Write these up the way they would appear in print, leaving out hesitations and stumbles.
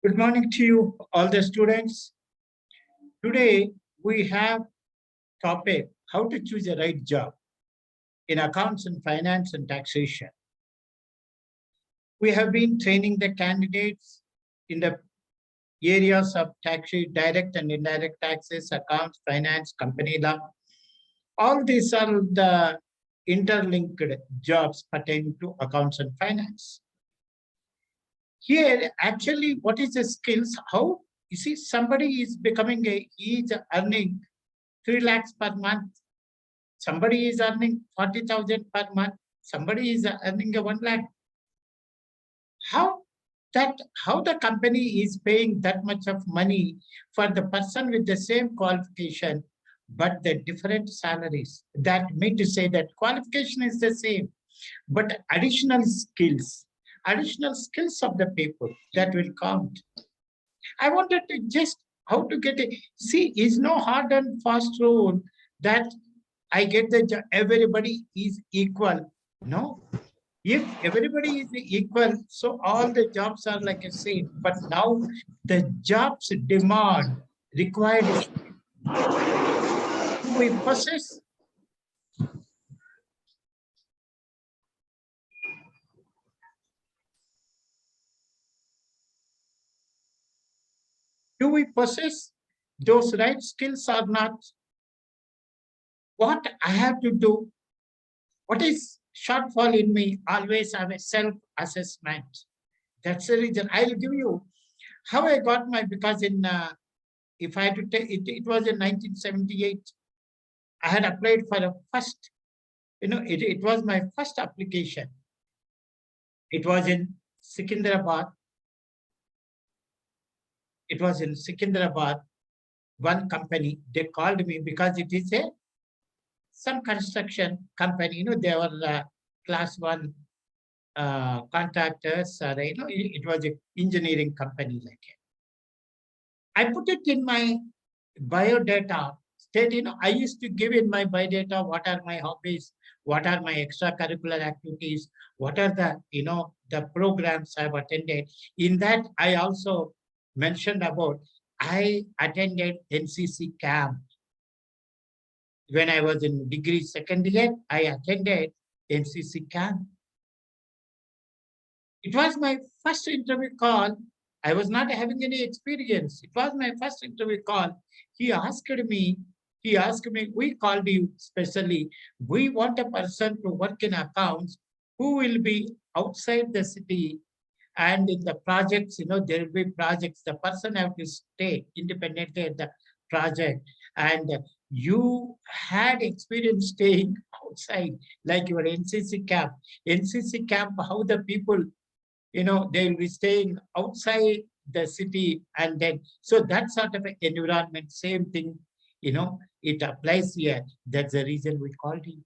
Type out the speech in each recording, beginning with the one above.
Good morning to you, all the students. Today, we have topic, how to choose the right job in accounts and finance and taxation. We have been training the candidates in the areas of tax, direct and indirect taxes, accounts, finance, company law. All these are the interlinked jobs pertaining to accounts and finance. Here, actually, what is the skills? How you see somebody is becoming he is earning 3 lakhs per month. Somebody is earning 40,000 per month. Somebody is earning a 1 lakh. How how the company is paying that much of money for the person with the same qualification, but the different salaries? That mean to say that qualification is the same, but additional skills of the people that will count. I wanted to just how to get it. See, it's no hard and fast rule that I get the job, everybody is equal. No, if everybody is equal, so all the jobs are like a same. But now the jobs demand required is we possess. Do we possess those right skills or not? What I have to do? What is shortfall in me? Always have a self-assessment. That's the reason I'll give you how I got my, because in if I had to take it, it was in 1978. I had applied for a first, it was my first application. It was in Secunderabad. It was in Secunderabad. One company, they called me because it is some construction company. They were class one contractors. It was an engineering company like it. I put it in my biodata state, I used to give in my biodata what are my hobbies, what are my extracurricular activities, what are the, the programs I've attended. In that, I also mentioned about I attended NCC camp. When I was in degree second year, I attended NCC camp. It was my first interview call. I was not having any experience. It was my first interview call. He asked me, we called you specially. We want a person to work in accounts who will be outside the city, and in the projects, there will be projects. The person have to stay independently at the project. And you had experience staying outside, like your NCC camp. NCC camp, how the people, they will be staying outside the city, and then, so that sort of an environment, same thing, it applies here. That's the reason we called you.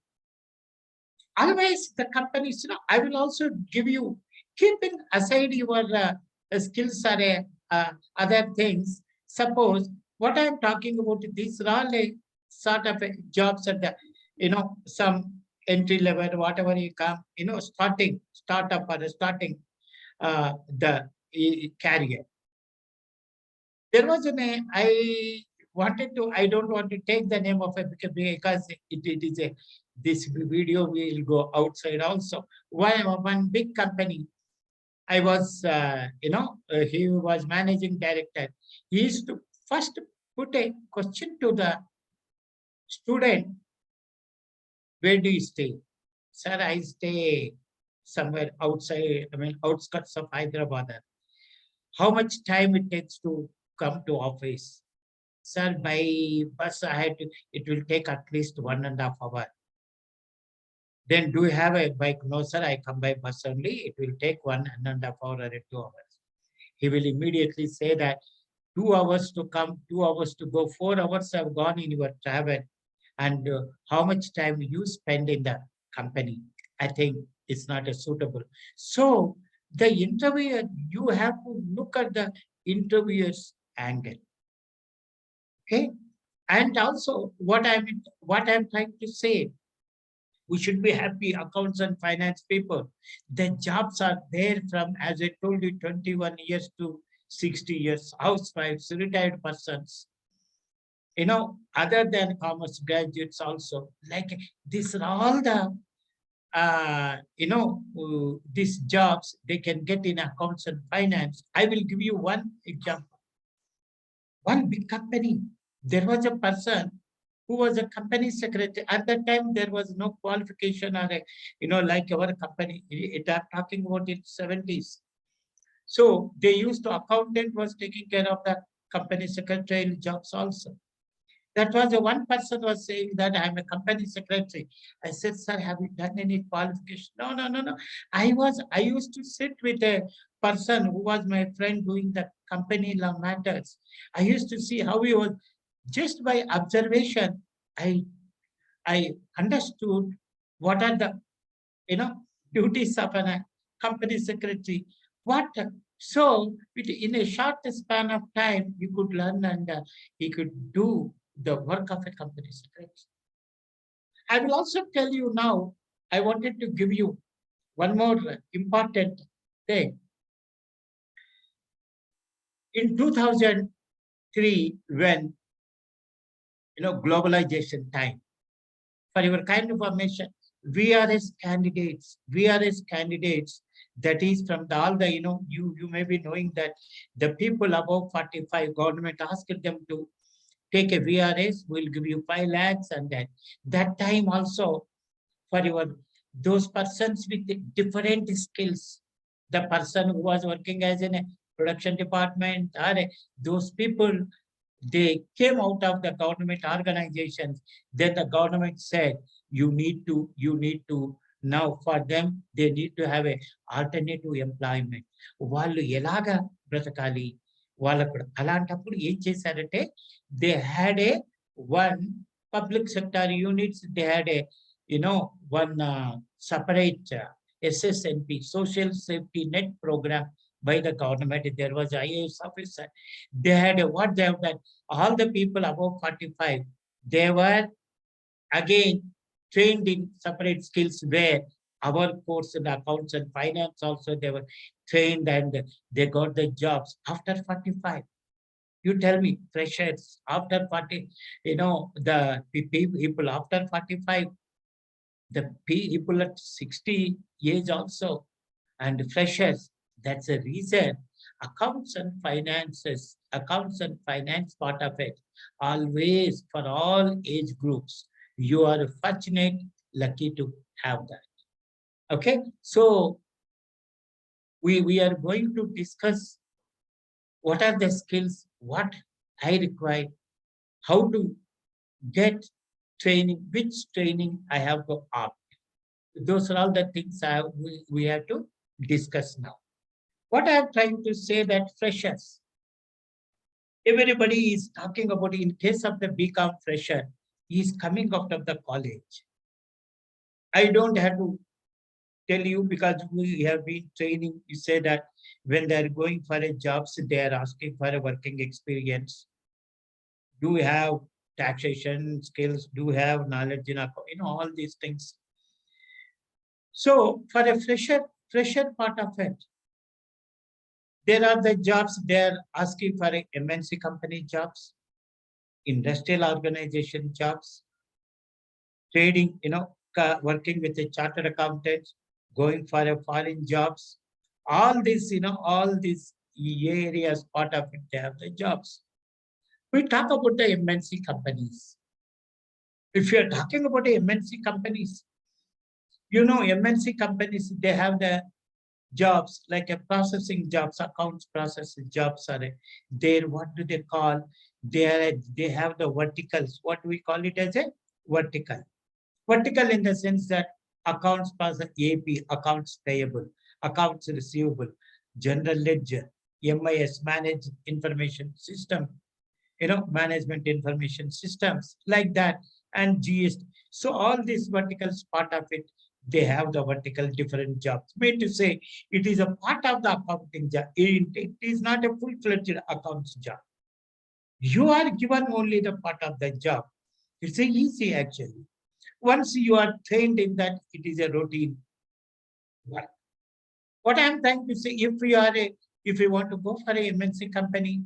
Otherwise, the companies, I will also give you, keeping aside your skills or other things. Suppose what I'm talking about, these are all sort of jobs at the, some entry level, whatever you come, startup or starting the career. There was a name I don't want to take the name of it because it is this video will go outside also. One big company, I was, he was managing director. He used to first put a question to the student, where do you stay? Sir, I stay somewhere outside, outskirts of Hyderabad. How much time it takes to come to office? Sir, by bus, it will take at least 1.5 hours. Then do you have a bike? No, sir, I come by bus only. It will take 1.5 hours or 2 hours. He will immediately say that 2 hours to come, 2 hours to go, 4 hours have gone in your travel. And how much time you spend in the company? I think it's not suitable. So the interviewer, you have to look at the interviewer's angle. Okay. And also what I'm trying to say, we should be happy accounts and finance people. The jobs are there from, as I told you, 21 years to 60 years, housewives, retired persons, other than commerce graduates also. Like these are all the, these jobs they can get in accounts and finance. I will give you one example. One big company, there was a person who was a company secretary. At that time, there was no qualification or, like our company. I'm talking about in 70s. So they used to, accountant was taking care of the company secretarial jobs also. That was the one person was saying that I'm a company secretary. I said, sir, have you done any qualification? No, no, no, no. I used to sit with a person who was my friend doing the company law matters. I used to see how he was, just by observation, I I understood what are the, you know, duties of a company secretary. What so in a short span of time, you could learn and he could do the work of a company secretary. I will also tell you now. I wanted to give you one more important thing. In 2003, when globalization time, for your kind information, VRS candidates, that is from the, all the, you may be knowing that the people above 45, government asked them to take a VRS, we'll give you 5 lakhs, and that time also, for your those persons with different skills, the person who was working as in a production department, or those people, they came out of the government organizations. Then the government said, you need to now, for them, they need to have a alternative employment. వాళ్ళు ఎలాగా బ్రతకాలి, వాళ్ళకు అలాంటప్పుడు ఏం చేశారంటే, they had a one public sector units, they had a one separate SSNP, Social Safety Net Program, by the government. There was IAS officer. They had what they have done. All the people above 45, they were again trained in separate skills, where our course in accounts and finance also, they were trained and they got the jobs after 45. You tell me, freshers after 40, the people after 45, the people at 60 age also, and freshers. That's a reason accounts and finance part of it, always for all age groups. You are fortunate, lucky to have that. Okay, so we are going to discuss what are the skills, what I require, how to get training, which training I have to opt. Those are all the things we have to discuss now. What I am trying to say, that freshers, everybody is talking about, in case of the BCom fresher, he is coming out of the college. I don't have to tell you, because we have been training. You say that when they are going for a jobs, they are asking for a working experience. Do you have taxation skills? Do you have knowledge in all these things? So for a fresher part of it, there are the jobs they're asking for, a MNC company jobs, industrial organization jobs, trading, working with a chartered accountant, going for a foreign jobs. All these areas part of it, they have the jobs. We talk about the MNC companies. If you're talking about the MNC companies, MNC companies, they have the jobs like a processing jobs, accounts processing jobs are there. What do they call? They have the verticals. What we call it as a vertical. Vertical in the sense that accounts process, AP, accounts payable, accounts receivable, general ledger, MIS, managed information system, management information systems, like that, and GST. So all these verticals part of it, they have the vertical different jobs. Mean to say, it is a part of the accounting job. It is not a full-fledged accounts job. You are given only the part of the job. It's a easy actually. Once you are trained in that, it is a routine work. What I am trying to say, if you are a If you want to go for a MNC company,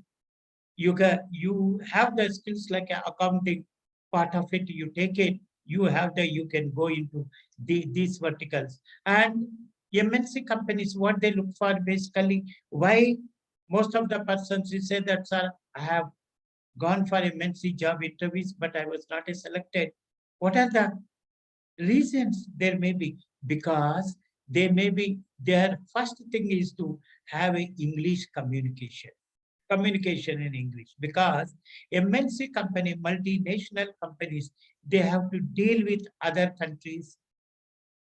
you have the skills like accounting part of it. You take it. You can go into these verticals. And MNC companies, what they look for basically, why most of the persons you say that, sir, I have gone for MNC job interviews, but I was not selected. What are the reasons? There may be because they may be their first thing is to have a English communication in English, because MNC company, multinational companies, they have to deal with other countries.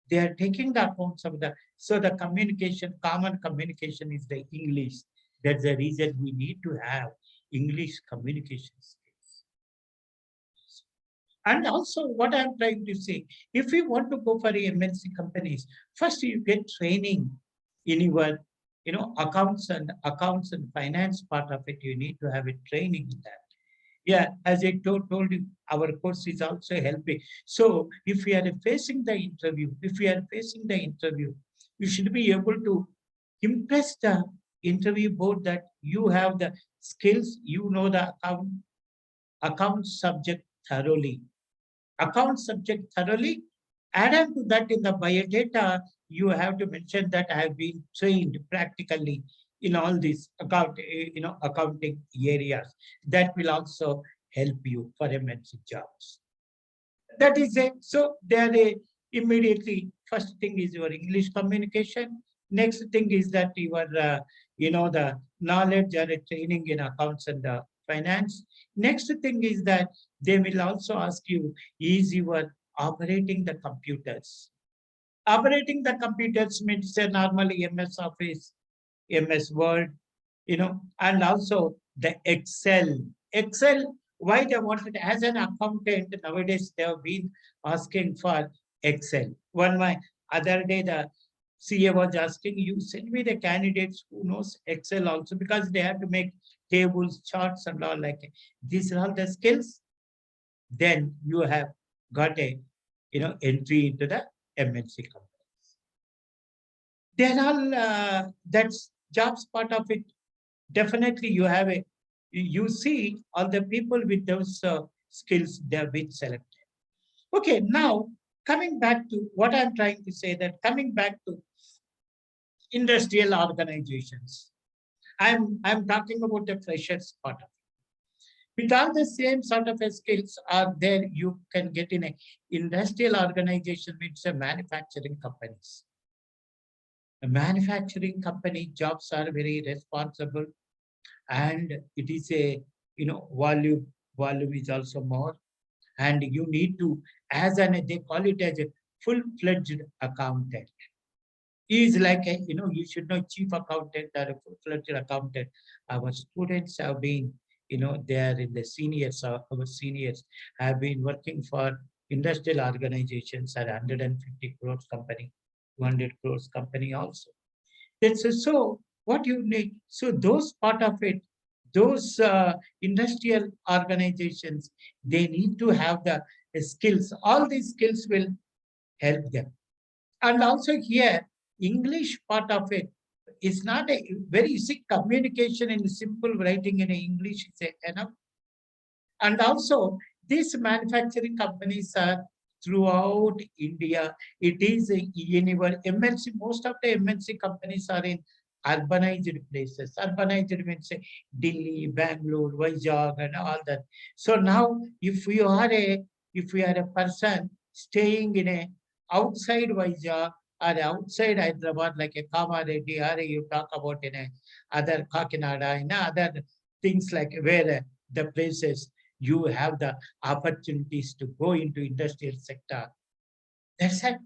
They are taking the accounts of so the communication, common communication is the English. That's the reason we need to have English communication skills. And also, what I'm trying to say, if you want to go for MNC companies, first you get training in your, accounts and finance part of it. You need to have a training in that. Yeah, as I told you, our course is also helping. So if we are facing the interview, you should be able to impress the interview board that you have the skills, you know the account subject thoroughly. Account subject thoroughly. Add on to that in the biodata, you have to mention that I have been trained practically in all these accounting areas. That will also help you for MNC jobs. That is it. So there immediately first thing is your English communication. Next thing is that your the knowledge or training in accounts and finance. Next thing is that they will also ask you, is your operating the computers. Operating the computers means normally MS Office, MS Word, and also the Excel. Excel, why they wanted as an accountant nowadays, they have been asking for Excel. One my other day, the CA was asking, you send me the candidates who knows Excel also, because they have to make tables, charts, and all like it. These are all the skills. Then you have got a entry into the MNC company. They're all that's jobs part of it. Definitely you have you see all the people with those skills, they've been selected. Okay, now coming back to what I'm trying to say, that coming back to industrial organizations, I'm talking about the freshers part of it. With all the same sort of skills are there, you can get in a industrial organization, which are manufacturing companies. A manufacturing company jobs are very responsible, and it is a volume is also more, and you need to, as an they call it as a full-fledged accountant. He is like a, you should know, chief accountant or a full-fledged accountant. Our students have been, they are in the seniors, our seniors have been working for industrial organizations at 150 crores company, 200 crores company also. That's so what you need. So those part of it, those industrial organizations, they need to have the skills. All these skills will help them. And also here, English part of it is not a very easy communication in simple writing in English is enough. And also, these manufacturing companies are throughout India. It is in your MNC, most of the MNC companies are in urbanized places. Urbanized means Delhi, Bangalore, Vizag, and all that. So now, if you are a person staying in a outside Vizag or outside Hyderabad, like a Kamareddy, or you talk about in a other Kakinada, in other things like where the places you have the opportunities to go into industrial sector. That's it.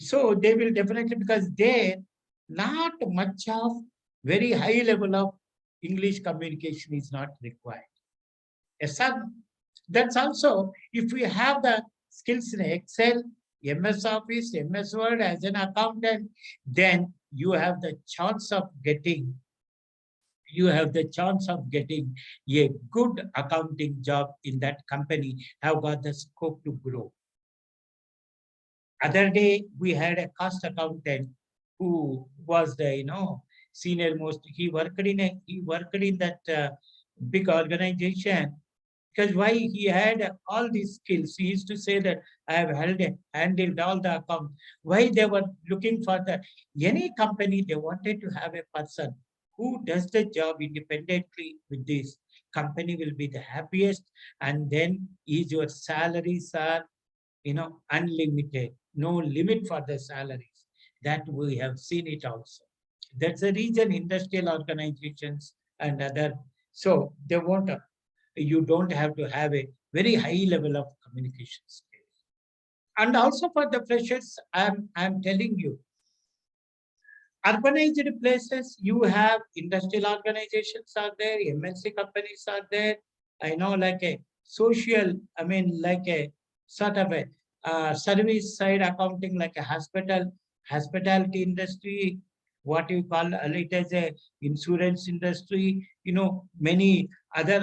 So they will definitely, because there not much of very high level of English communication is not required. Yes, sir. That's also, if we have the skills in Excel, MS Office, MS Word as an accountant, then you have the chance of getting a good accounting job in that company, have got the scope to grow. Other day, we had a cost accountant who was the, senior most. He worked in that big organization, because why he had all these skills. He used to say that I have handled all the account. Why they were looking for that? Any company, they wanted to have a person who does the job independently with this. Company will be the happiest, and then is your salaries are unlimited, no limit for the salaries. That we have seen it also. That's the reason industrial organizations and other, so they want you don't have to have a very high level of communication skills. And also for the freshers, I'm telling you, urbanized places, you have industrial organizations are there, MNC companies are there. I know, like a social, I mean, like a sort of a service side accounting, like a hospitality industry, what you call it as a insurance industry, many other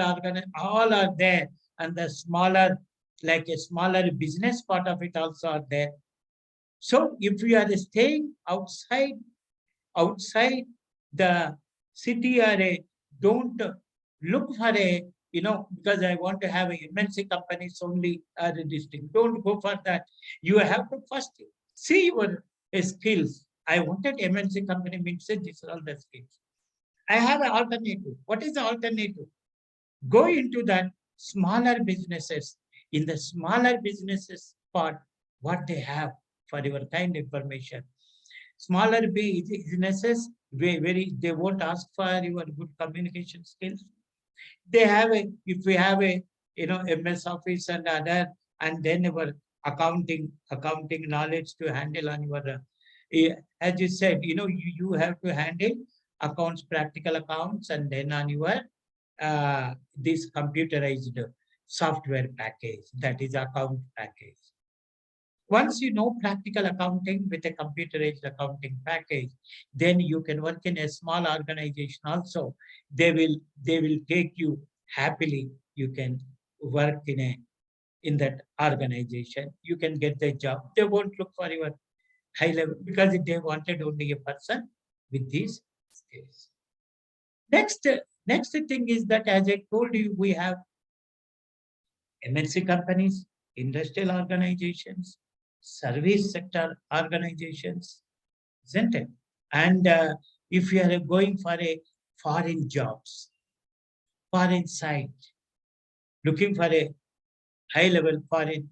all are there. And the smaller, like a smaller business part of it also are there. So if you are staying outside the city or don't look for because I want to have a MNC companies only as a district. Don't go for that. You have to first see your skills. I wanted MNC company means these are all the skills. I have an alternative. What is the alternative? Go into that smaller businesses. In the smaller businesses part, what they have for your kind information. Smaller businesses, they won't ask for your good communication skills. They have if we have a MS Office and other, and then our accounting knowledge to handle on your as you said, you have to handle accounts, practical accounts, and then on your this computerized software package, that is account package. Once you know practical accounting with a computerized accounting package, then you can work in a small organization also. They will take you happily. You can work in that organization. You can get the job. They won't look for your high level, because they wanted only a person with these skills. Next, next thing is that, as I told you, we have MNC companies, industrial organizations, service sector organizations, isn't it? And if you are going for a foreign jobs, foreign site, looking for a high level foreign,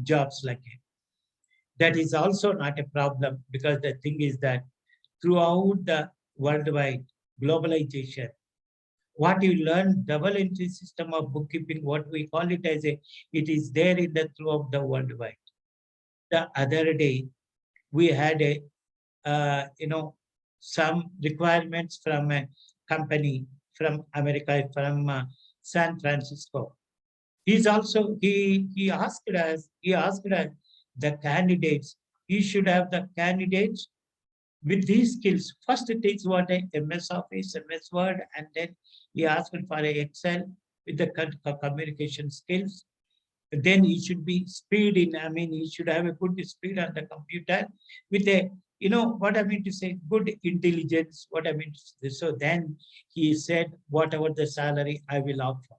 jobs like it, that is also not a problem, because the thing is that throughout the worldwide globalization, what you learn, double entry system of bookkeeping, what we call it as it is there in the throughout the worldwide. The other day, we had some requirements from a company from America, from San Francisco. He asked us the candidates. He should have the candidates with these skills. First, it takes what a MS Office, MS Word, and then he asked for a Excel with the communication skills. Then he should be speed in. I mean, he should have a good speed on the computer with a, what I mean to say, good intelligence. What I mean to say. So then he said, whatever the salary I will offer.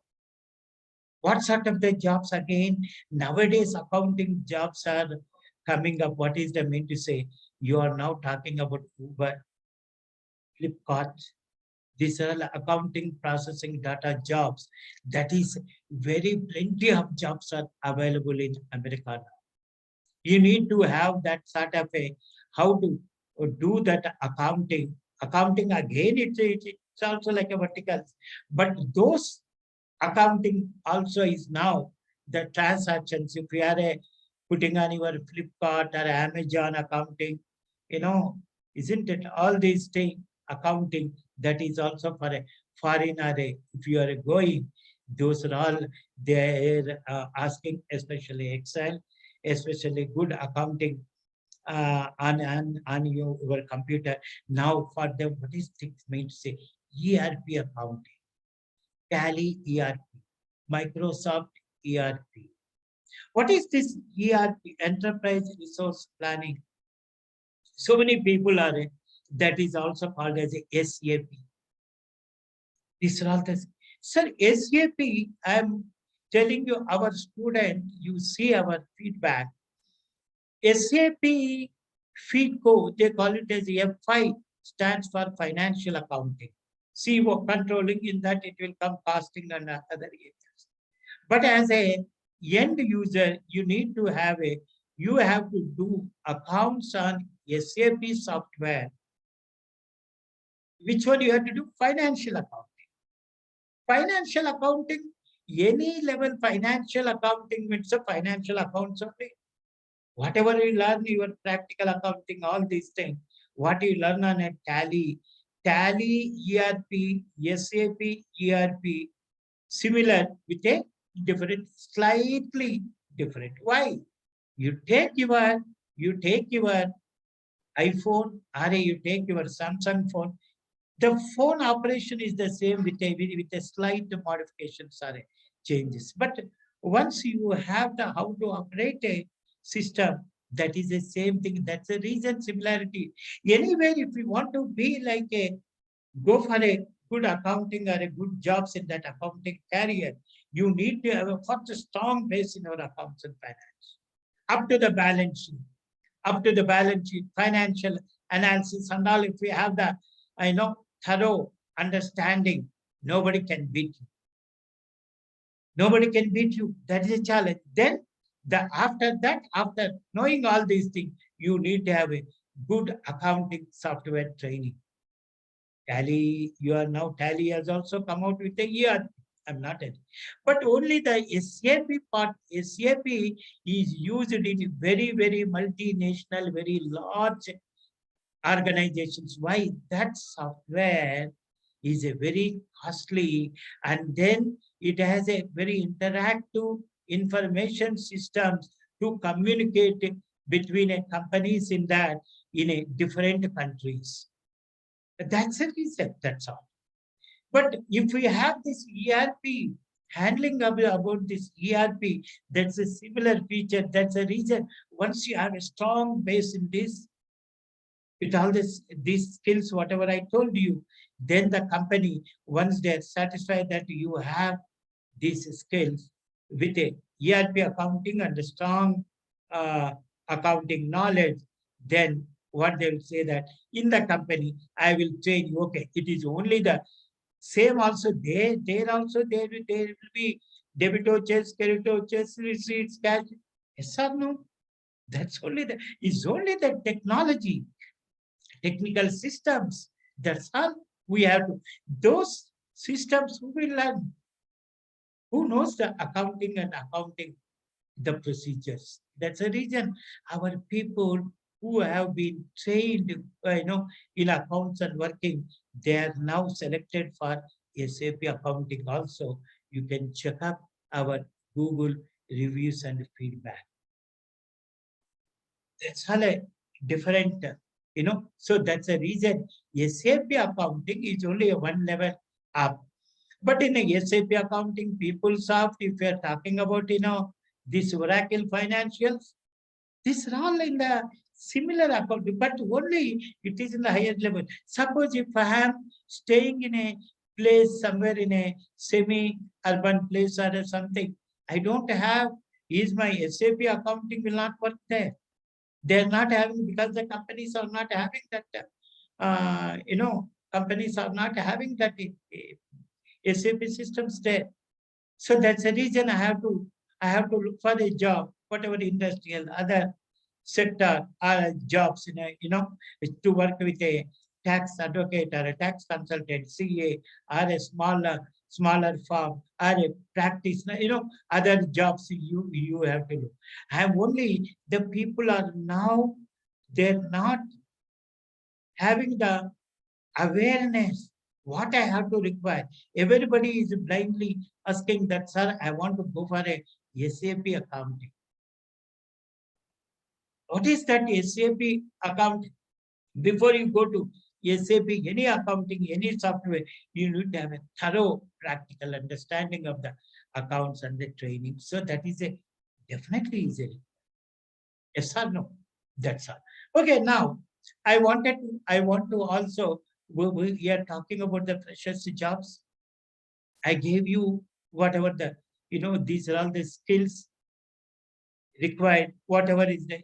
What sort of the jobs again? Nowadays, accounting jobs are coming up. What is the mean to say? You are now talking about Uber, Flipkart. These are accounting, processing, data jobs. That is very plenty of jobs are available in America. You need to have that sort of a how to do that accounting. Accounting again, it's also like a vertical, but those accounting also is now the transactions. If you are putting on your Flipkart or Amazon accounting, you know, isn't it all these things accounting, that is also for a foreign array. If you are going, those are all they're asking, especially Excel, especially good accounting on your computer. Now for the what is things mean to say ERP accounting, Tally ERP, Microsoft ERP. What is this ERP? Enterprise Resource Planning. So many people are That is also called as a SAP. These are all the, sir, SAP, I am telling you, our student, you see our feedback. SAP FICO, they call it as F5, stands for financial accounting. CO controlling, in that it will come costing and other areas. But as a end user, you have to do accounts on SAP software. Which one you have to do? Financial accounting. Financial accounting, any level financial accounting means a financial accounts only. Whatever you learn, your practical accounting, all these things, what you learn on a tally, ERP, SAP, ERP, similar with a different, slightly different. Why? You take your iPhone or you take your Samsung phone. The phone operation is the same with a slight modifications or changes. But once you have the how to operate a system, that is the same thing. That's the reason similarity. Anywhere, if you want to be like a go for a good accounting or a good jobs in that accounting career, you need to have a first strong base in your accounts and finance. Up to the balance sheet, financial analysis and all. If we have the, thorough understanding, nobody can beat you. Nobody can beat you. That is a challenge. Then after knowing all these things, you need to have a good accounting software training. Tally, you are now Tally has also come out with a year. I'm not it. But only the SAP part, SAP is used in very, very multinational, very large organizations. Why? That software is a very costly, and then it has a very interactive information systems to communicate between a companies in that in a different countries. That's a reason, that's all. But if we have this ERP, handling about this ERP, that's a similar feature. That's a reason. Once you have a strong base in this, with all these skills, whatever I told you, then the company, once they're satisfied that you have these skills with a ERP accounting and a strong accounting knowledge, then what they will say that in the company, I will train you. Okay, it is only the same also there also there will be debit vouchers, credit vouchers, receipts, cash. Yes or no? That's only it's only the technology, technical systems. That's all we have to. Those systems who will learn, who knows the accounting and accounting, the procedures. That's the reason our people who have been trained, in accounts and working, they are now selected for SAP accounting also. You can check up our Google reviews and feedback. That's all a different, so that's a reason SAP accounting is only a one level up. But in a SAP accounting, PeopleSoft, if you're talking about, this Oracle financials, these are all in the similar accounting, but only it is in the higher level. Suppose if I am staying in a place somewhere in a semi-urban place or something, I don't have, is my SAP accounting will not work there. They're not having, because the companies are not having that, companies are not having that SAP systems there. So that's the reason I have to look for a job, whatever industrial, other sector jobs, to work with a tax advocate or a tax consultant, CA, or a smaller firm, or a practice, other jobs you have to do. And only the people are now, they're not having the awareness what I have to require. Everybody is blindly asking that, sir, I want to go for a SAP accounting. What is that SAP account? Before you go to SAP, any accounting, any software, you need to have a thorough practical understanding of the accounts and the training. So that is a definitely easy. Yes or no? That's all. Okay, now I want to also, we are talking about the freshers jobs. I gave you whatever the, these are all the skills required, whatever is the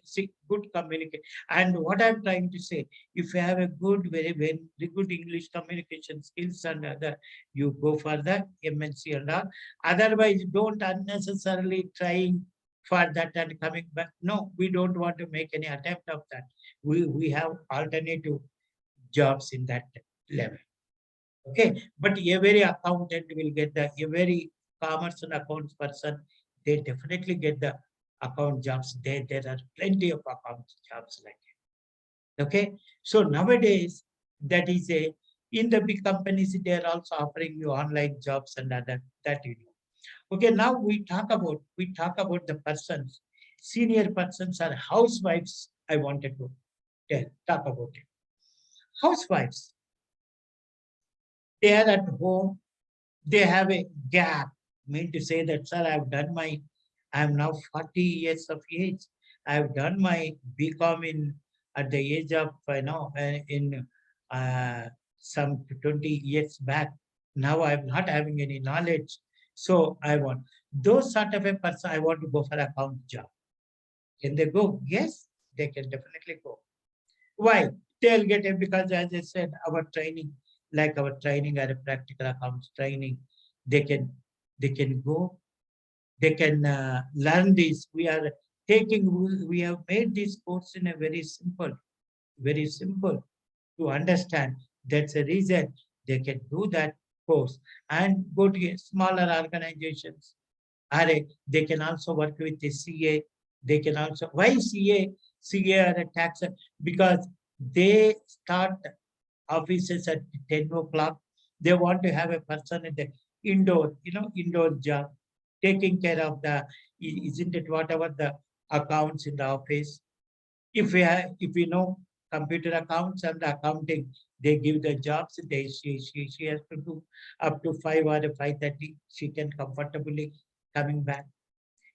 good communication. And what I'm trying to say, if you have a good, very good English communication skills and other, you go for the MNC and all. Otherwise, don't unnecessarily trying for that and coming back. No, we don't want to make any attempt of that. We have alternative jobs in that level. Okay, but every accountant will get every commerce and accounts person, they definitely get the account jobs. There are plenty of account jobs like it. Okay, so nowadays that is a, in the big companies they are also offering you online jobs and other that you know. Okay, now we talk about the persons, senior persons are housewives. I wanted to talk about it. Housewives, they are at home, they have a gap. Mean to say that, sir, I am now 40 years of age. I've done my BCom in at the age of, in some 20 years back. Now I'm not having any knowledge. So I want, those sort of a person, I want to go for account job. Can they go? Yes, they can definitely go. Why? They'll get it because, as I said, our training, like our training or a practical accounts training, they can they can go, they can learn this. We are taking, we have made this course in a very simple to understand. That's a reason they can do that course and go to smaller organizations. Or they can also work with the CA. They can also, why CA? CA are a tax, because they start offices at 10 o'clock. They want to have a person in the indoor job, taking care of the, isn't it, whatever the accounts in the office. If we know computer accounts and accounting, they give the jobs. She has to do up to 5 or 5:30. She can comfortably coming back.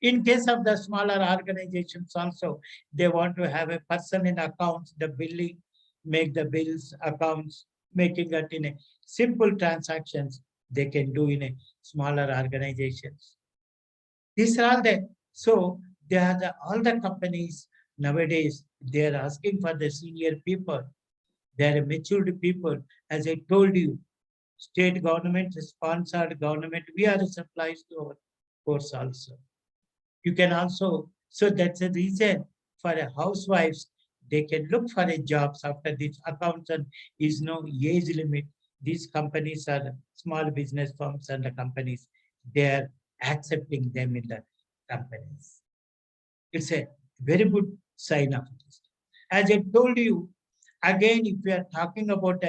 In case of the smaller organizations also, they want to have a person in accounts, the billing, make the bills, accounts, making it in a simple transactions they can do in a smaller organizations. These are all the, so they are all the companies nowadays, they are asking for the senior people. They are matured people. As I told you, state government, sponsored government, we are supplies to our course also. You can also, so that's a reason for a housewives, they can look for a jobs after this. Accountant is no age limit. These companies are small business firms and the companies, they are accepting them in the companies. It's a very good sign of this. As I told you, again, if we are talking about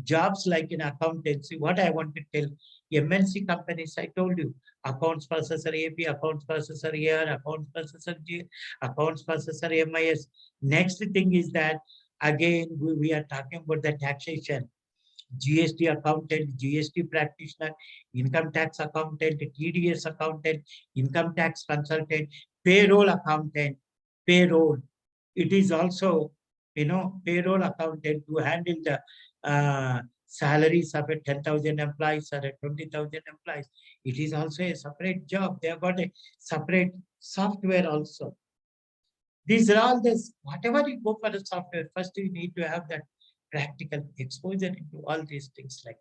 jobs like in accountancy, what I want to tell, MNC companies, I told you, accounts processor AP, accounts processor AR, accounts processor G, accounts processor MIS. Next thing is that, again, we are talking about the taxation. GST accountant, GST practitioner, income tax accountant, TDS accountant, income tax consultant, payroll accountant, payroll. It is also, payroll accountant to handle the salaries of a 10,000 employees or a 20,000 employees. It is also a separate job. They have got a separate software also. These are all this, whatever you go for the software, first you need to have that practical exposure into all these things. Like,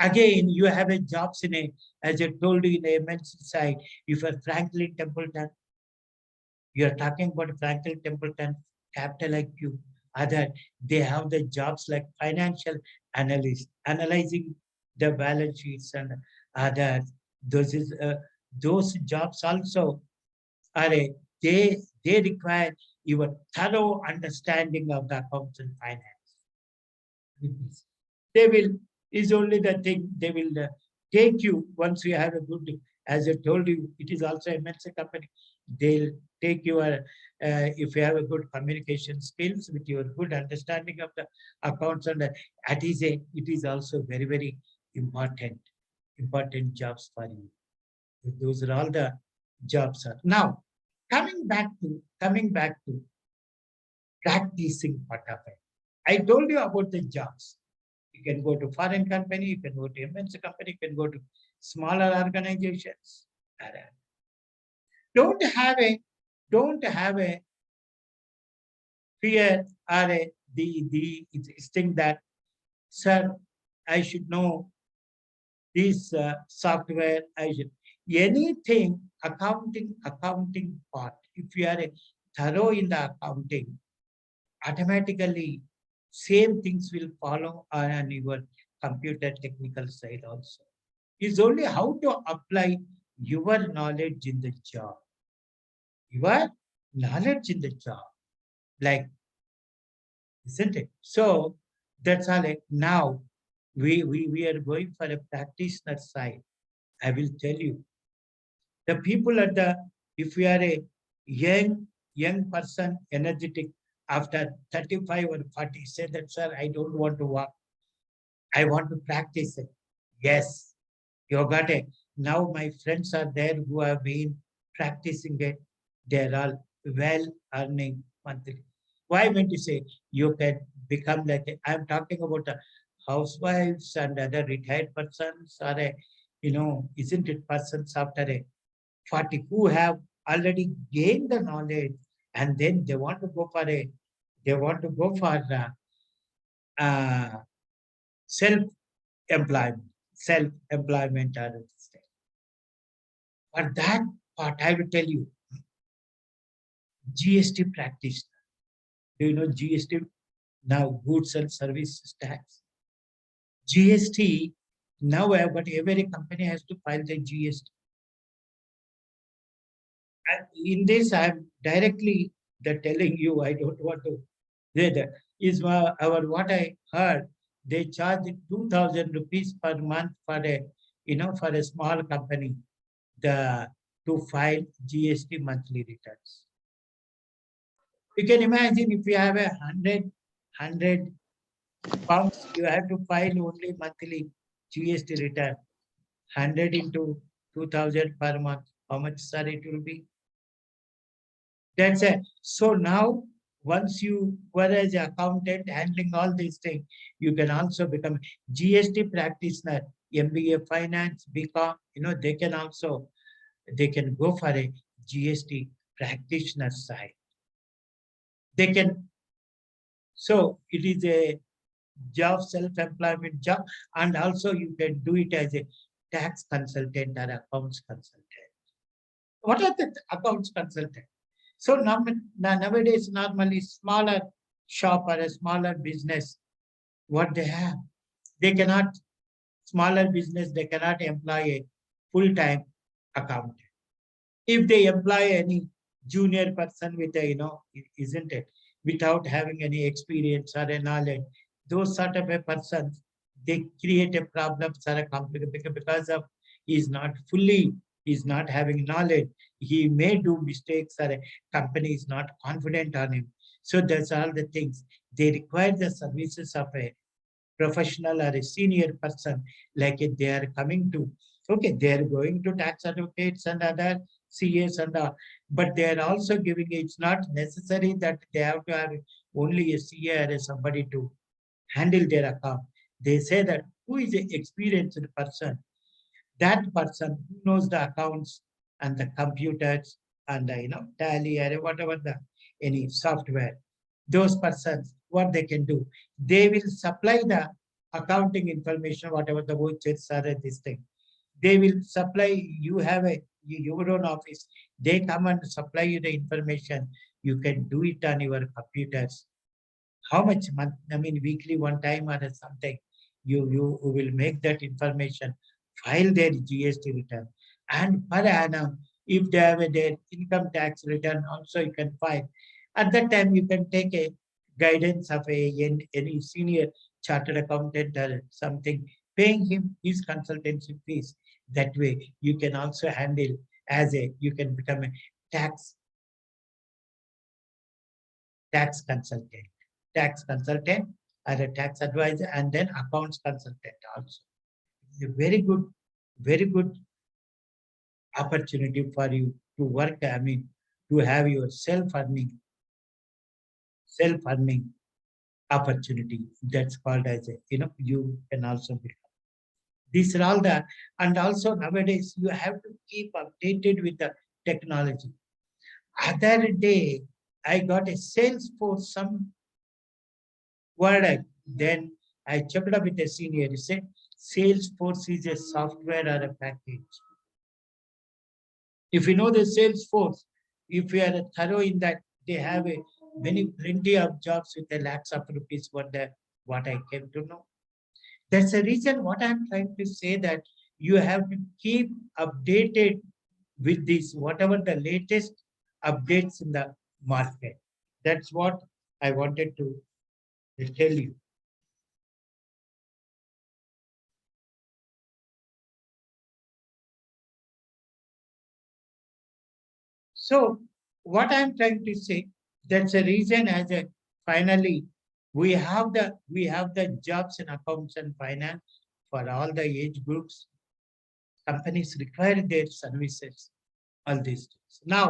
again, you have a jobs in a, as I told you, in the MNC side, if a Franklin Templeton, you are talking about Franklin Templeton, Capital IQ, other, they have the jobs like financial analyst, analyzing the balance sheets and other. Those is those jobs also are they require your thorough understanding of the accounts and finance. They will, is only the thing, they will take you once you have a good, as I told you, it is also a MNC company. They'll take your, if you have a good communication skills with your good understanding of the accounts and it is also very important jobs for you. Those are all the jobs are. Now, coming back to practicing part of it. I told you about the jobs. You can go to foreign company, you can go to immense company, you can go to smaller organizations. Don't have a don't have a fear or the thing that, sir, I should know this software. I should anything accounting part. If you are a thorough in the accounting, automatically same things will follow on your computer technical side also. It's only how to apply your knowledge in the job. Your knowledge in the job. Like, isn't it? So that's all. Now we are going for a practitioner side. I will tell you. The people at the, if you are a young person, energetic, after 35 or 40, say that, sir, I don't want to work. I want to practice it. Yes, you got it. Now my friends are there who have been practicing it. They're all well earning monthly. Why when you say you can become like I'm talking about the housewives and other retired persons or isn't it persons after a 40 who have already gained the knowledge and then they want to go for uh, self-employment, self-employment or thing. But that part, I will tell you, GST practice. Do you know GST? Now, goods and services tax. GST, now, but every company has to file the GST. In this, I'm directly telling you, I don't want to say that. Is our what I heard, they charge 2,000 rupees per month for for a small company the to file GST monthly returns. You can imagine if you have 100 pounds, you have to file only monthly GST return. 100 into 2,000 per month. How much, sir, it will be? That's it. So now, once you were as an accountant handling all these things, you can also become GST practitioner, MBA finance, BCom. They can go for a GST practitioner side. They can. So it is a job, self-employment job, and also you can do it as a tax consultant or accounts consultant. What are the accounts consultant? So nowadays, normally smaller shop or a smaller business, what they have, they cannot, smaller business, they cannot employ a full-time accountant. If they employ any junior person with a, isn't it, without having any experience or a knowledge, those sort of a persons, they create a problem or a conflict because of he's not fully, he's not having knowledge. He may do mistakes or a company is not confident on him. So that's all the things. They require the services of a professional or a senior person, like if they are coming to, okay, they are going to tax advocates and other CAs and all, but they are also giving, it's not necessary that they have to have only a CA or somebody to handle their account. They say that who is an experienced person, that person who knows the accounts and the computers and the, tally or whatever the any software, those persons, what they can do, they will supply the accounting information, whatever the vouchers are this thing. They will supply, you have your own office, they come and supply you the information. You can do it on your computers. How much month, I mean weekly one time or something, you will make that information, file their GST return, and per annum, if they have their income tax return, also you can file. At that time, you can take a guidance of any senior chartered accountant or something, paying him his consultancy fees. That way, you can also handle you can become a tax tax consultant, tax consultant or a tax advisor, and then accounts consultant also. It's a very good opportunity for you to work. I mean, to have your self earning self-earning opportunity. That's called as a, you can also become. These are all the, and also nowadays you have to keep updated with the technology. Other day, I got a Salesforce, some word, then I checked up with a senior. He said, Salesforce is a software or a package. If you know the Salesforce, if you are thorough in that, they have a plenty of jobs with a lakhs of rupees. What I came to know. That's the reason what I'm trying to say, that you have to keep updated with this, whatever the latest updates in the market. That's what I wanted to tell you. So what I'm trying to say, that's a reason as a finally we have the jobs in accounts and finance for all the age groups. Companies require their services, all these things. Now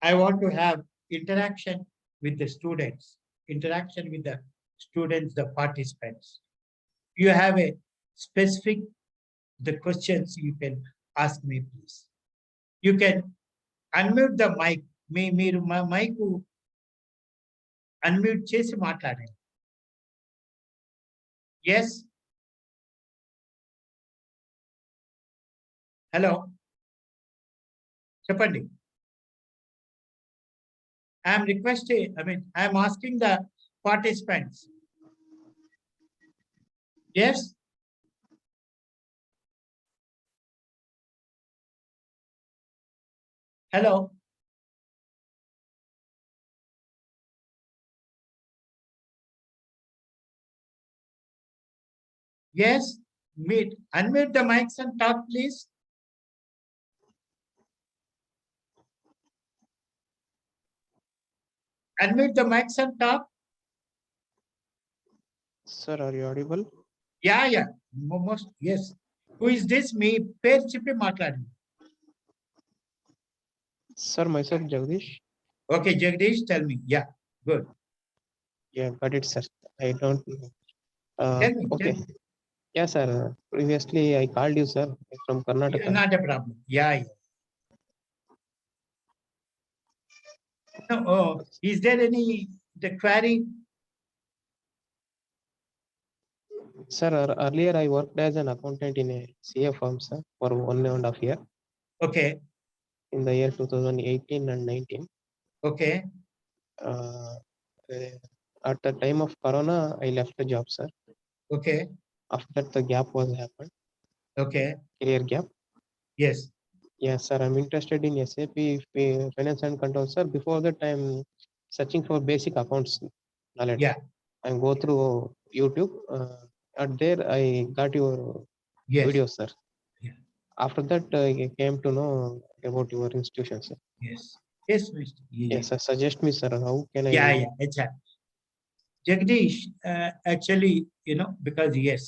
I want to have interaction with the students, interaction with the students, the participants. You have a specific the questions you can ask me, please. You can unmute the mic. మీరు మా mic unmute చేసి మాట్లాడండి. Yes, hello, చెప్పండి. I'm requesting, I'm asking the participants. Yes, hello, yes, unmute the mics and talk, please. Unmute the mics and talk. Sir, are you audible? Yeah. Most, yes. Who is this? Me, పేరు చెప్పి మాట్లాడండి. Sir, myself Jagdish. Okay, Jagdish, tell me. Yeah, good. Yeah, got it, sir. I don't know. Tell me. Okay. Tell me. Yeah, sir. Previously, I called you, sir, from Karnataka. Yeah, not a problem. Yeah. No, is there any the query? Sir, earlier I worked as an accountant in a CA firm, sir, for 1.5 years. Okay. In the year 2018 and 19. Okay. At the time of Corona, I left the job, sir. Okay. After that, the gap was happened. Okay. Career gap. Yes. Yes, sir. I'm interested in SAP Finance and Control, sir. Before that, I'm searching for basic accounts knowledge. Yeah. And go through YouTube. At there, I got your videos, sir. Yeah. After that, I came to know about your institution, sir. Yes. Yes, Mr. Yes, sir. Suggest me, sir. How can I? Yeah. Exactly. Jagdish, actually, because yes,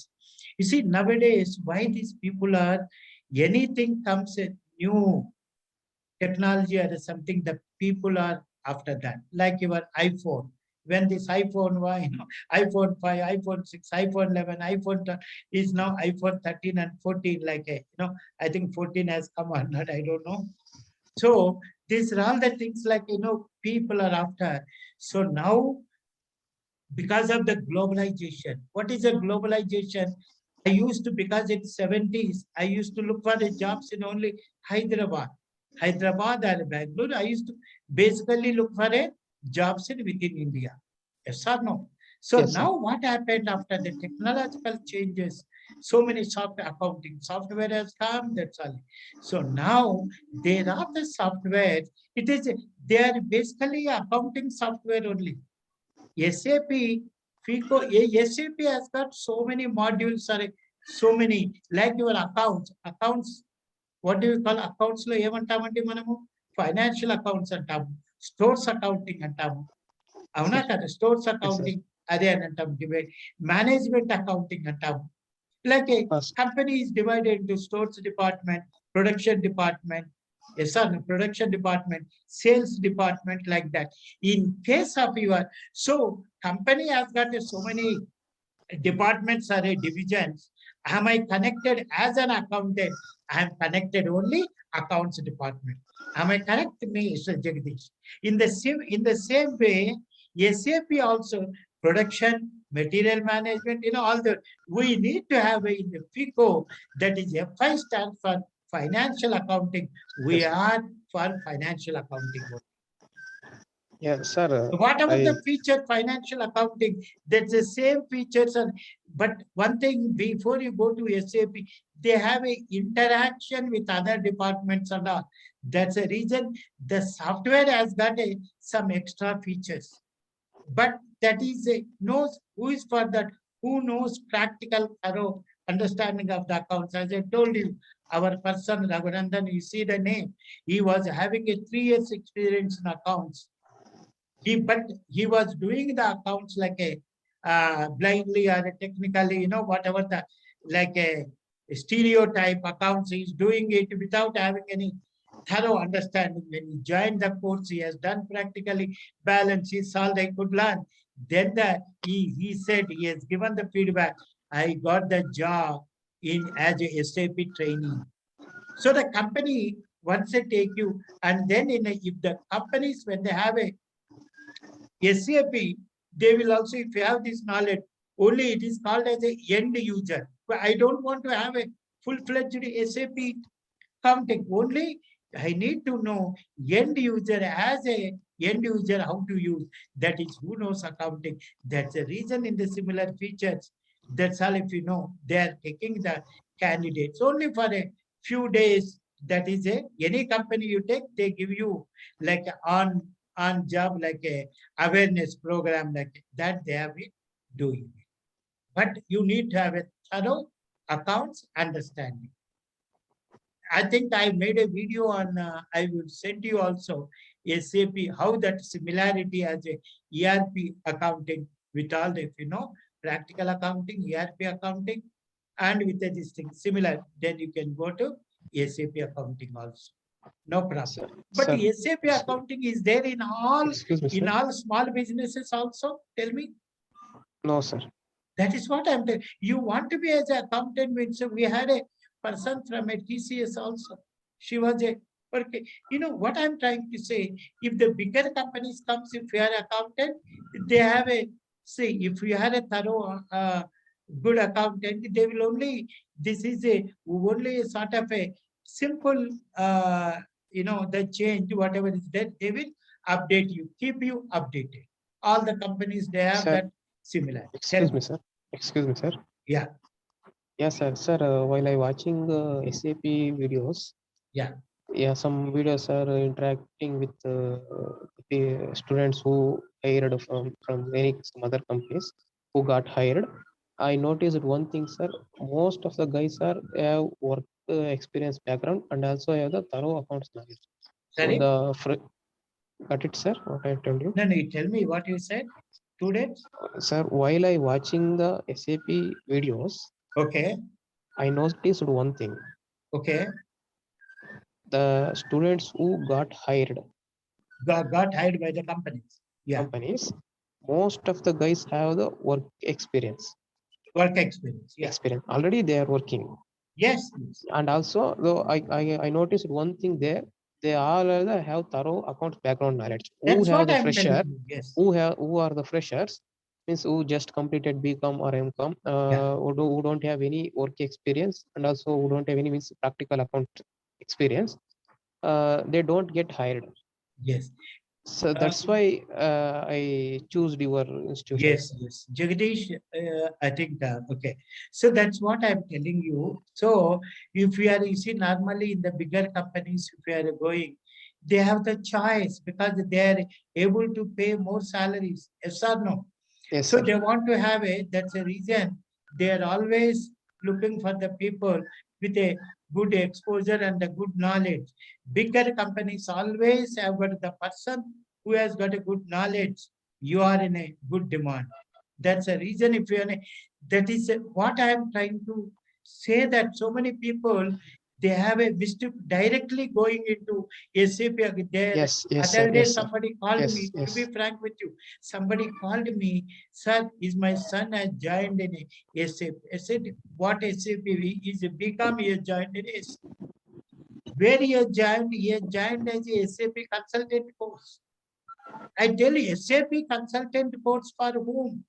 you see nowadays why these people are, anything comes a new technology or something, the people are after that. Like your iPhone. When this iPhone was, iPhone 5, iPhone 6, iPhone 11, iPhone is now iPhone 13 and 14. Like I think 14 has come on, but I don't know. So these are all the things like people are after. So now, because of the globalization, what is a globalization? I used to, because in 70s, I used to look for the jobs in only Hyderabad or Bangalore. I used to basically look for a jobs within India. Yes or no? So Yes, now sir. what happened after the technological changes? So many accounting software has come, that's all. So now there are the software. They are basically accounting software only. SAP, SAP has got so many modules, so many, like your accounts, what do you call accounts లో ఏమంటామండి మనము? Financial accounts అంటాము, stores accounting అంటాము, అవునా కదా? Stores accounting అదే అని అంటాం. Management accounting అంటాము. Like a company is divided into stores department, production department, Yes, sir. No, production department, sales department, like that. In case of your, so company has got so many departments or divisions. Am I connected as an accountant? I am connected only accounts department. Am I correct, me, Mr. Jagdish? In the same way, SAP also production, material management, all the we need to have in the FICO, that is FI stands for financial accounting. We Yes. are for financial accounting. Yeah, sir. Whatever I the feature financial accounting, that's the same features. But one thing, before you go to SAP, they have a interaction with other departments and all. That's a reason the software has got some extra features. But that is a knows who is for that, who knows practical thorough understanding of the accounts. As I told you, our person Raghunandan, you see the name, he was having a 3 years experience in accounts. He was doing the accounts like a blindly or technically, whatever the like a stereotype accounts. He's doing it without having any thorough understanding. When he joined the course, he has done practically balance. He saw they could learn. Then he said he has given the feedback. I got the job in as a SAP trainee. So the company once they take you, and then if the companies when they have a SAP, they will also, if you have this knowledge, only it is called as a end user. But I don't want to have a full-fledged SAP accounting. Only I need to know end user as a end user how to use. That is who knows accounting. That's the reason in the similar features. That's all if you know. They are taking the candidates only for a few days. That is any company you take, they give you like on job like a awareness program like that they have been doing. But you need to have a thorough accounts understanding. I think I made a video on, I will send you also SAP, how that similarity as a ERP accounting with all the, practical accounting, ERP accounting, and with this thing similar, then you can go to SAP accounting also. No problem. sir, But sir, SAP accounting is there excuse me, in sir. all small businesses also. Tell me. No, sir. That is what I'm telling. You want to be as an accountant means we had a person from a TCS also. She was a okay. You know what I'm trying to say? If the bigger companies comes, if you are accountant, they have a say. If you are a thorough, good accountant, they will only. This is only a sort of a simple. The change whatever is there, they will update you, keep you updated. All the companies they have Sir, that similar. Tell excuse me. me, sir. Excuse me, sir. Yeah, Yeah, sir. Sir, while I watching SAP videos, yeah, yeah, some videos are interacting with the students who hired from any some other companies who got hired. I noticed one thing, sir. Most of the guys are have work experience background and also have the thorough accounts knowledge. So sorry. got it, sir. What I told you, No, no, you tell me what you said. Students. sir. While I watching the SAP videos, Okay, I noticed one thing. okay. The students who got hired Got hired by the companies. Yeah, companies, most of the guys have the work work experience. Yeah, experience already they are working. yes, yes. And also though I noticed one thing there, they all are have thorough accounts background knowledge. Who That's have what the I'm fresher, telling you. Yes. who are the freshers, means who just completed BCom or MCom, Yeah, who don't have any work experience and also who don't have any means practical account experience, they don't get hired. yes. So Uh, that's why I choose your institution, Yes, sir. yes. Jagdish, I think, okay. So that's what I'm telling you. So if you see, normally in the bigger companies, if you are going, they have the choice because they are able to pay more salaries. Yes or no? Yes, So sir. they want to have it. That's a reason they are always looking for the people with a good exposure and a good knowledge. Bigger companies always have got the person who has got a good knowledge. You are in a good demand. That's a reason if you are that is what I am trying to say that so many people They have a mistake directly going into SAP. There, Yes, yes, sir. other day Yes, sir. somebody called me. Yes, To be yes. frank with you, somebody called me, sir, is my son has joined in a SAP. I said, what SAP? He is become he has joined in SAP. Where he has joined? He has joined as a SAP consultant course. I tell you, SAP consultant course for whom?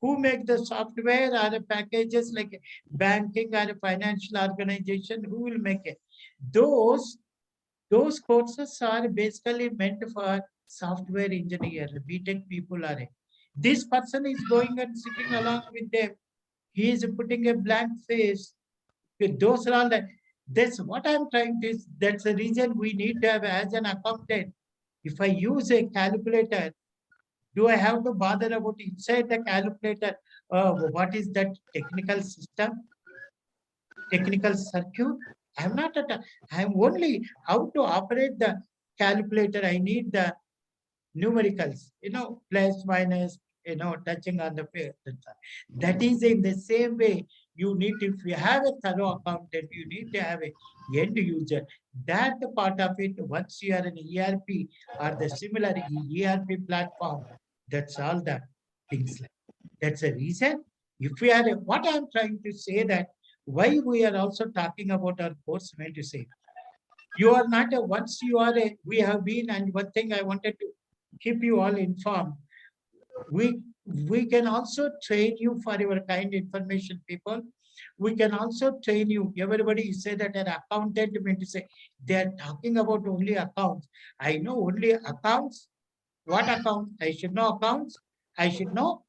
Who make the software or the packages like banking or a financial organization? Who will make it? Those those courses are basically meant for software engineer, BTech people are. This person is going and sitting along with them. He is putting a blank face. Okay, those are all the. That's what I'm trying to. That's the reason we need to have as an accountant. If I use a calculator, do I have to bother about inside the calculator? What is that technical system, technical circuit? I'm not at. I'm only how to operate the calculator. I need the numericals, plus, minus, touching on the pair. That is in the same way. You need to, if you have a thorough accountant, you need to have a end user. That part of it, once you are an ERP or the similar ERP platform, that's all the things like. That's a reason. If we are, what I'm trying to say that why we are also talking about our course, when to say you are not a once you are a we have been, and one thing I wanted to keep you all informed. We we can also train you for your kind information, people. We can also train you. Everybody say that an accountant meant to say they are talking about only accounts. I know only accounts. What accounts? I should know accounts. I should know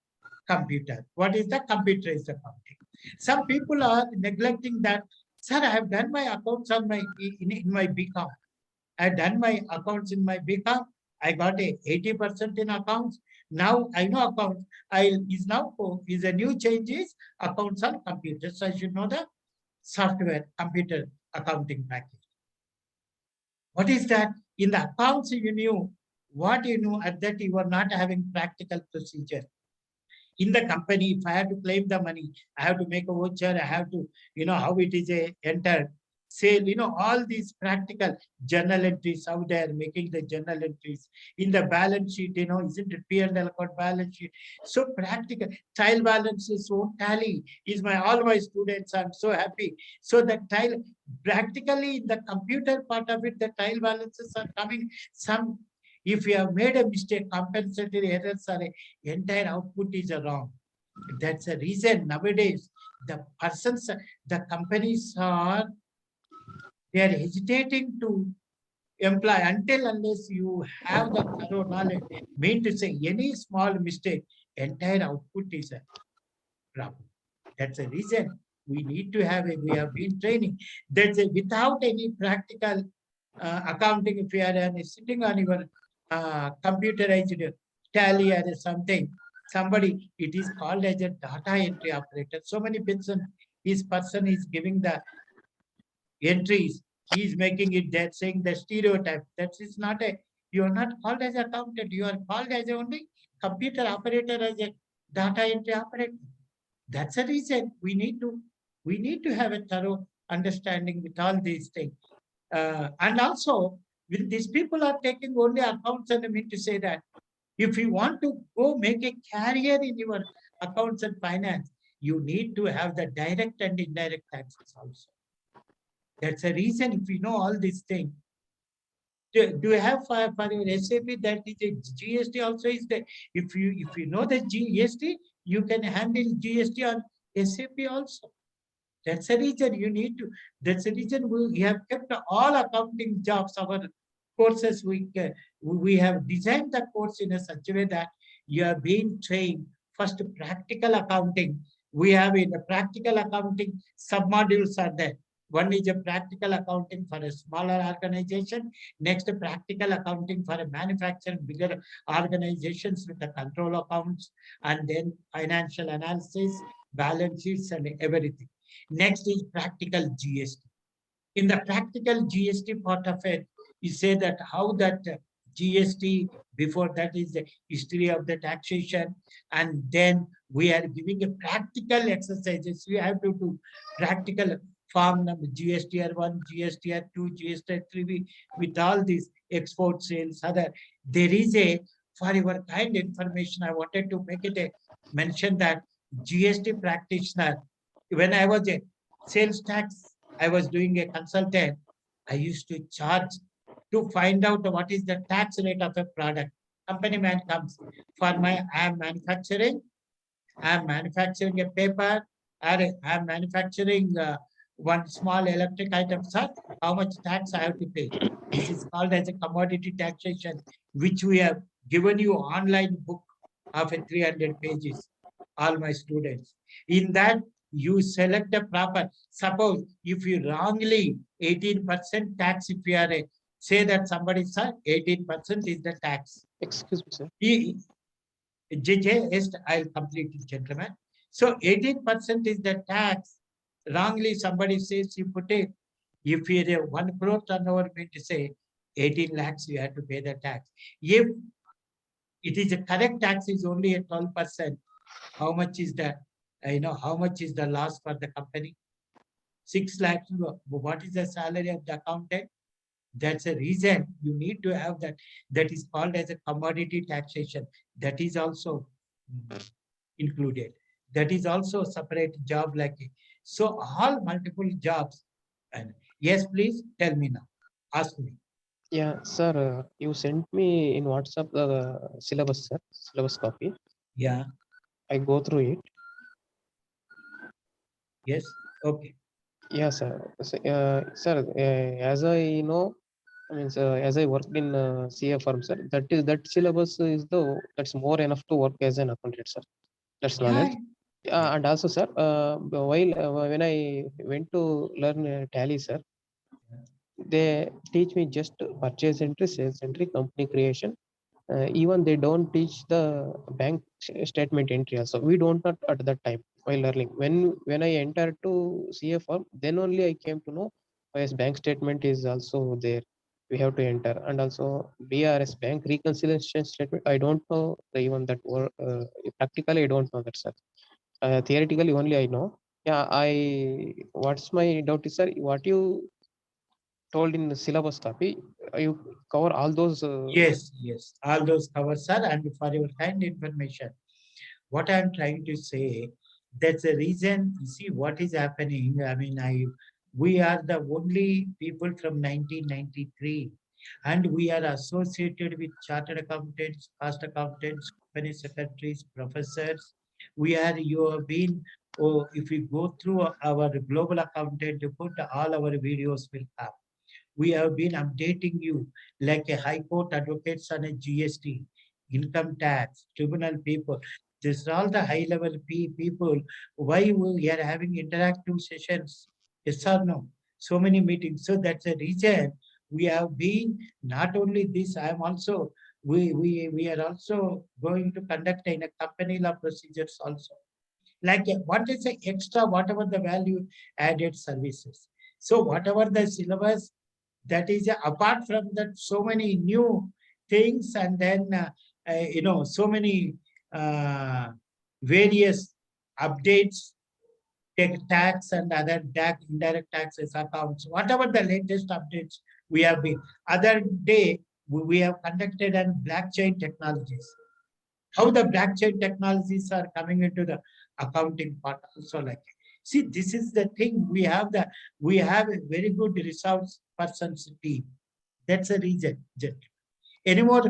computer. What is the computerized accounting? Some people are neglecting that. Sir, I have done my accounts on my in my BCom. I done my accounts in my BCom. I got a 80% in accounts. Now I know accounts. I is now is a new change is accounts on computers. So I should know the software computer accounting package. What is that? In the accounts you knew what you knew at that you were not having practical procedure in the company. If I have to claim the money, I have to make a voucher, I have to, how it is entered, sale, all these practical journal entries, how they are making the journal entries in the balance sheet, isn't it P&L account balance sheet? So practical, trial balances won't tally. Is my all my students, I'm so happy. So the trial, practically the computer part of it, the trial balances are coming. Some, if you have made a mistake, compensatory errors are entire output is wrong. That's the reason nowadays the persons, the companies are they are hesitating to employ until unless you have the thorough knowledge. Mean to say any small mistake, entire output is a problem. That's the reason we need to have a, we have been training. That's a, without any practical accounting, if you are sitting on your computerized tally or something, somebody, it is called as a data entry operator. So many bits and his person is giving the entries. He is making it that saying the stereotype. That is not a, you are not called as accountant. You are called as only computer operator, as a data entry operator. That's the reason we need to have a thorough understanding with all these things. And also, with these people are taking only accounts, and I mean to say that if you want to go make a career in your accounts and finance, you need to have the direct and indirect taxes also. That's a reason. If you know all these things, do you have for your SAP that is a GST also is there? If you know the GST, you can handle GST on SAP also. That's the reason you need to. That's the reason we have kept all accounting jobs. Our courses we have designed the course in a such a way that you are being trained first practical accounting. We have in the practical accounting sub modules are there. One is a practical accounting for a smaller organization. Next, a practical accounting for a manufacturing bigger organizations with the control accounts, and then financial analysis, balance sheets, and everything. Next is practical GST. In the practical GST part of it, you say that how that GST, before that is the history of the taxation, and then we are giving a practical exercises. We have to do practical. form number GSTR1, GSTR2, GSTR3, with all these export sales, other. There is a, for your kind information, I wanted to make it a mention that GST practitioner, when I was a sales tax, I was doing a consultant, I used to charge to find out what is the tax rate of a product. Company man comes for my, I'm manufacturing a paper, or I'm manufacturing one small electric item, sir. How much tax I have to pay? This is called as a commodity taxation, which we have given you online book of a 300 pages, all my students. In that, you select the proper, suppose if you wrongly 18% tax, if you are a, say that somebody, sir, 18% is the tax. Excuse me, sir. JJ, yes, I'll complete it, gentlemen. So 18% is the tax. Wrongly, somebody says you put it. If you have 1 crore turnover, mean to say 18 lakhs, you have to pay the tax. If it is a correct tax is only at 12%, how much is the, how much is the loss for the company? 6 lakhs. What is the salary of the accountant? That's a reason you need to have that. That is called as a commodity taxation. That is also included. That is also a separate job like it. So all multiple jobs. And yes, please tell me now. Ask me. Yeah, sir. You sent me in WhatsApp the syllabus, sir. Syllabus copy. Yeah. I go through it. Yes. Okay. Yeah, sir. Sir, as I know, I mean, as I worked in CA firm, sir, that syllabus is that's more enough to work as an accountant, sir. That's Yeah. knowledge. Yeah. And also, sir, while when I went to learn Tally, sir, they teach me just purchase entry, sales entry, company creation. Even they don't teach the bank statement entry also. We don't not at that time while learning. When I entered to CA firm, then only I came to know, yes, bank statement is also there. We have to enter, and also BRS, bank reconciliation statement. I don't know even that word. Practically, I don't know that, sir. Theoretically, only I know. Yeah, what's my doubt is, sir, what you told in the syllabus copy, you cover all those. Yes. Yes. All those covers, sir. And for your kind information, what I'm trying to say, that's the reason. You see what is happening. I mean, we are the only people from 1993, and we are associated with chartered accountants, cost accountants, company secretaries, professors. We are, you have been, oh, if we go through our global accountant report, all our videos will come. We have been updating you like a high court advocates on a GST, income tax, tribunal people. This is all the high level people. Why we are having interactive sessions? Yes or no? So many meetings. So that's a reason we have been not only this, I am also we are also going to conduct in a company law procedures also. Like what is the extra, whatever the value added services. So whatever the syllabus, that is apart from that, so many new things, and then so many uh, various updates, tax and other indirect taxes accounts, whatever the latest updates we have been. Other day we have conducted on blockchain technologies, how the blockchain technologies are coming into the accounting part also. Like, see, this is the thing, we have a very good resource persons team. That's the reason. Any more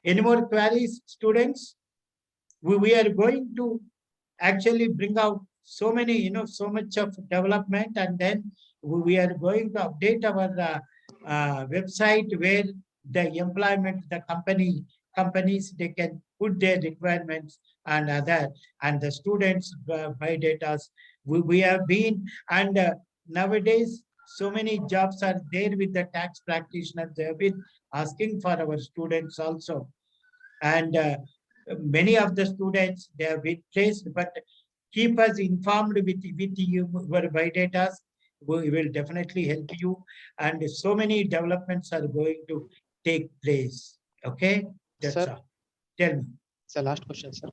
any more queries, students? We are going to actually bring out so many, so much of development, and then we are going to update our website where the employment, the companies, they can put their requirements and other, and the students buy data. We have been, and nowadays so many jobs are there with the tax practitioners. They have been asking for our students also, and many of the students, they have been placed, but keep us informed with your biodata. We will definitely help you, and so many developments are going to take place. Okay, that's Sir, all. Tell me. it's the last question, sir.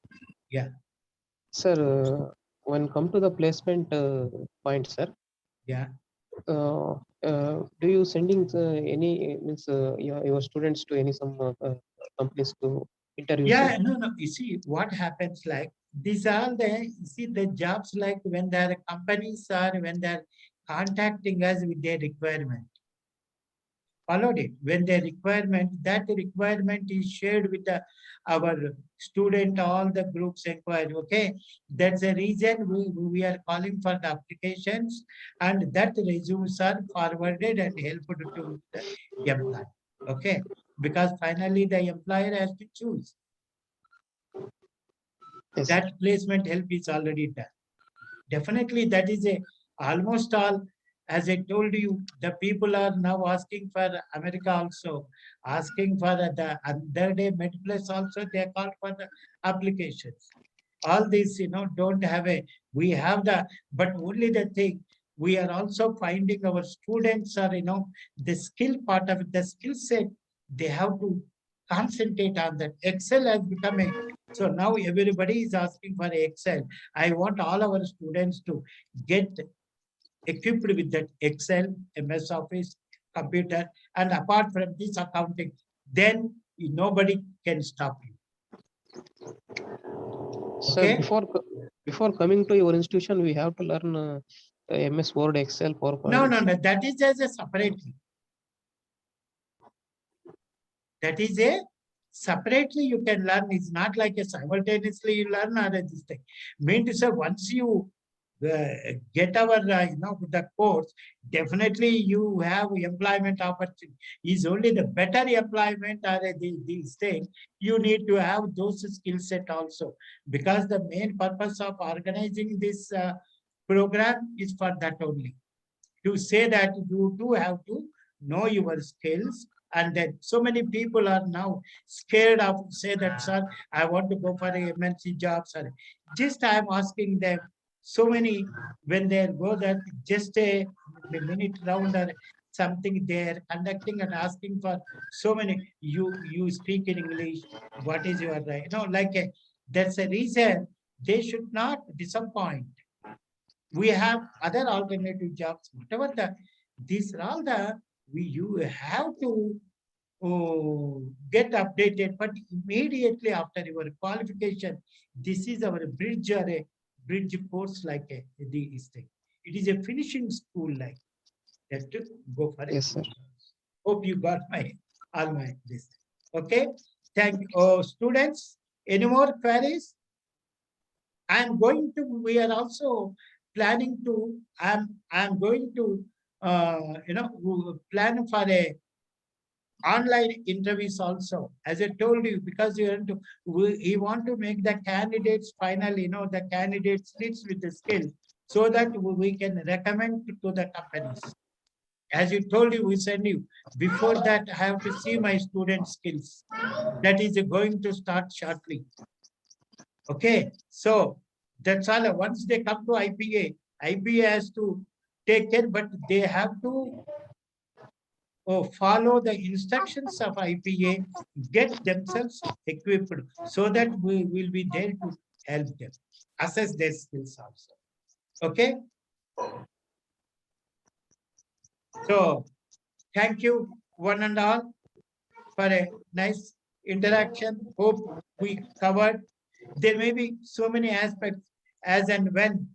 Yeah. Sir, when come to the placement point, sir, Yeah. Do you sending any means your students to any some companies to interview, sir? Yeah, no. You see, what happens like these are the you see the jobs like when their companies are when they're contacting us with their requirement. Followed it when the requirement that requirement is shared with our student all the groups inquiry. Okay, that's the reason we are calling for the applications, and that resumes are forwarded and helped to the employer. Okay, because finally the employer has to choose. Yes, sir. That placement help is already done. Definitely, that is a almost all. As I told you, the people are now asking for America also, asking for the other day MedPlus also. They are called for the applications. All these, don't have a. We have the, but only the thing we are also finding our students are, the skill part of it, the skill set. They have to concentrate on that. Excel has become a. So now everybody is asking for Excel. I want all our students to get equipped with that Excel, MS Office, computer, and apart from this accounting, then nobody can stop you. Sir, Okay? before coming to your institution, we have to learn MS Word, Excel, No. PowerPoint. That is as a separately. That is a separately you can learn. It's not like a simultaneously you learn or this thing. Mean to say once you get our the course, definitely you have employment opportunity. Is only the better employment or these things you need to have those skill set also, because the main purpose of organizing this program is for that only, to say that you do have to know your skills. And then so many people are now scared of say that, sir, I want to go for a MNC job, sir. Just I am asking them so many when they go that just a minute round or something they're conducting and asking for so many. You speak in English. What is your right? Like that's a reason they should not disappoint. We have other alternative jobs, whatever these are all you have to get updated, but immediately after your qualification, this is our bridge or a bridge course like this thing. It is a finishing school like that to go for it. Yes, sir. Hope you got my all my this. Okay, thank you. Oh, students, any more queries? I'm going to, we are also planning to, I'm going to, plan for a online interviews also. As I told you, because you want to, we want to make the candidates final, the candidates fits with the skill so that we can recommend to the companies. As you told you, we send you. Before that, I have to see my student skills. That is going to start shortly. Okay, so that's all. Once they come to IPA, IPA has to take care, but they have to follow the instructions of IPA, get themselves equipped so that we will be there to help them assess their skills also. Okay, so thank you one and all for a nice interaction. Hope we covered. There may be so many aspects as and when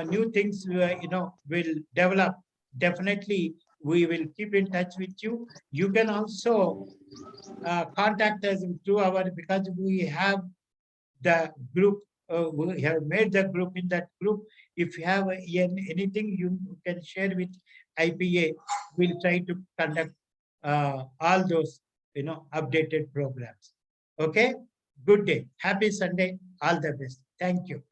new things will develop. Definitely, we will keep in touch with you. You can also contact us through our, because we have the group. We have made the group. In that group, if you have anything you can share with IPA, we'll try to conduct all those updated programs. Okay, good day, happy Sunday, all the best. Thank you.